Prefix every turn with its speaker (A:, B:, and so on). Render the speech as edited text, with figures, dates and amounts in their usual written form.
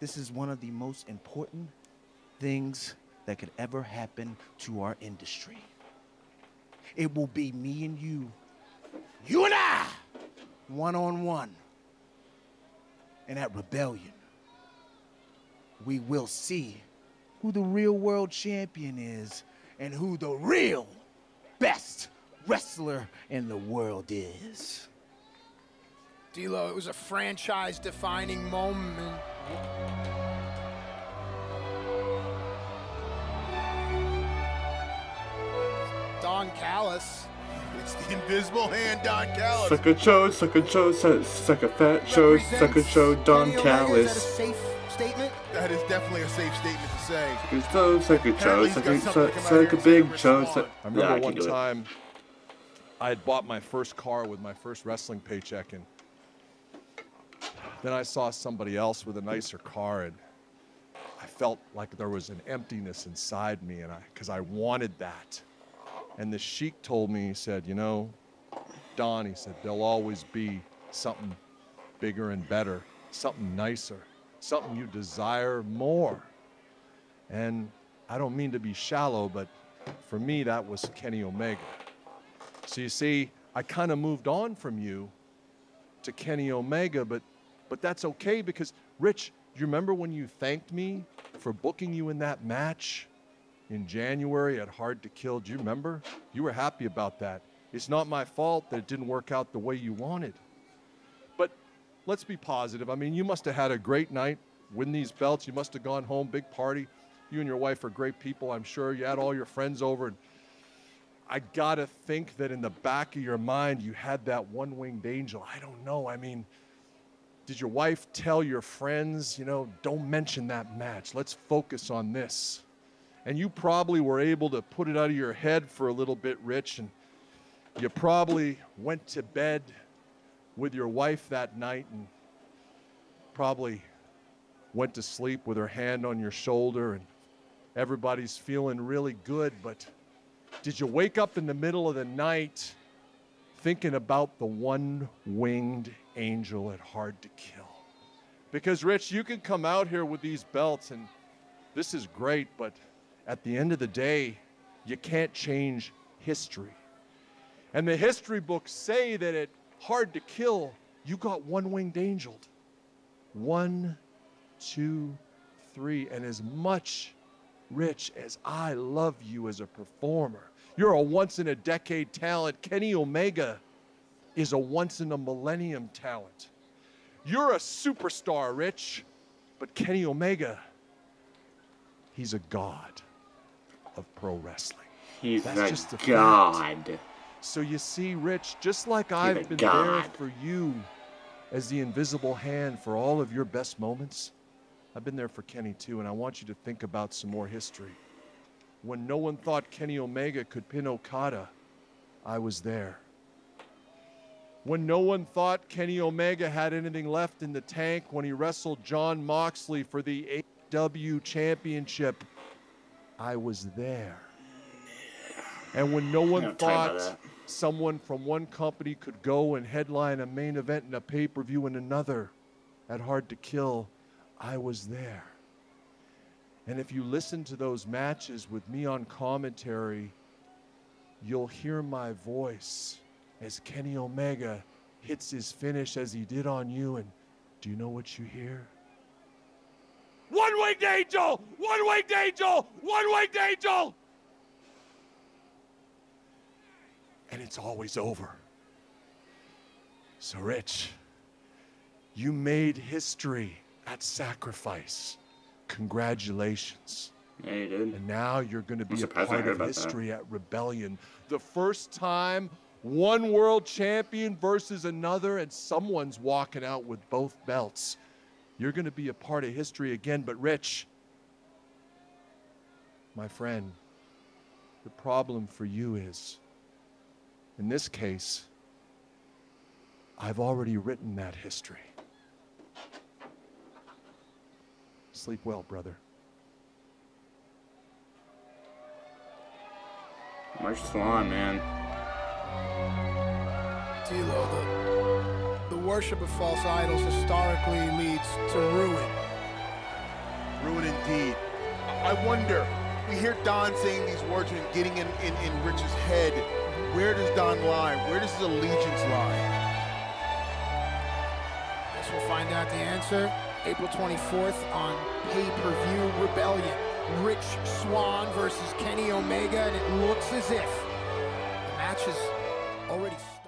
A: This is one of the most important things that could ever happen to our industry. It will be me and you and I, one-on-one. And at Rebellion, we will see who the real world champion is and who the real best wrestler in the world is.
B: D'Lo, it was a franchise-defining moment. Don Callis.
C: It's the invisible hand, Don Callis.
D: Suck a Joe, suck a Joe, suck a fat Joe, suck a Joe, Don Callis.
B: Is that a safe statement?
C: That is definitely a safe statement to say.
D: Suck a Joe, suck a big Joe.
E: I remember one time I had bought my first car with my first wrestling paycheck, and then I saw somebody else with a nicer car, and I felt like there was an emptiness inside me, and because I wanted that. And the Sheik told me, he said, you know, Don, he said, there'll always be something bigger and better, something nicer, something you desire more. And I don't mean to be shallow, but for me, that was Kenny Omega. So you see, I kind of moved on from you to Kenny Omega, but that's okay because, Rich, you remember when you thanked me for booking you in that match in January at Hard to Kill? Do you remember? You were happy about that. It's not my fault that it didn't work out the way you wanted. But let's be positive. I mean, you must have had a great night, win these belts. You must have gone home, big party. You and your wife are great people, I'm sure. You had all your friends over. And I got to think that in the back of your mind, you had that one-winged angel. I don't know. I mean, did your wife tell your friends, you know, don't mention that match. Let's focus on this. And you probably were able to put it out of your head for a little bit, Rich, and you probably went to bed with your wife that night and probably went to sleep with her hand on your shoulder and everybody's feeling really good. But did you wake up in the middle of the night thinking about the one-winged angel at Hard to Kill? Because, Rich, you can come out here with these belts and this is great, but at the end of the day, you can't change history. And the history books say that at Hard to Kill, you got one-winged angeled. 1, 2, 3. And as much, Rich, as I love you as a performer, you're a once-in-a-decade talent. Kenny Omega is a once-in-a-millennium talent. You're a superstar, Rich, but Kenny Omega, he's a god of pro wrestling.
D: He's
E: That's
D: a god.
E: Fact. So you see, Rich, just like I've been there for you as the invisible hand for all of your best moments, I've been there for Kenny too, and I want you to think about some more history. When no one thought Kenny Omega could pin Okada, I was there. When no one thought Kenny Omega had anything left in the tank when he wrestled Jon Moxley for the AEW Championship, I was there. And when no one thought someone from one company could go and headline a main event and a pay-per-view in another at Hard to Kill, I was there. And if you listen to those matches with me on commentary, you'll hear my voice as Kenny Omega hits his finish as he did on you. And do you know what you hear? One-winged angel! One-winged angel! One-winged angel! And it's always over. So, Rich, you made history at Sacrifice. Congratulations.
D: Yeah, you did.
E: And now you're going to be a part of history at Rebellion. The first time one world champion versus another, and someone's walking out with both belts. You're going to be a part of history again. But Rich, my friend, the problem for you is, in this case, I've already written that history. Sleep well, brother.
D: March Swann, man.
B: D'Lo, the worship of false idols historically leads to ruin.
C: I wonder, we hear Don saying these words and getting in Rich's head. Where does Don lie? Where does his allegiance lie?
B: Guess we'll find out the answer April 24th on pay-per-view Rebellion. Rich Swann versus Kenny Omega, and it looks as if the match is already started.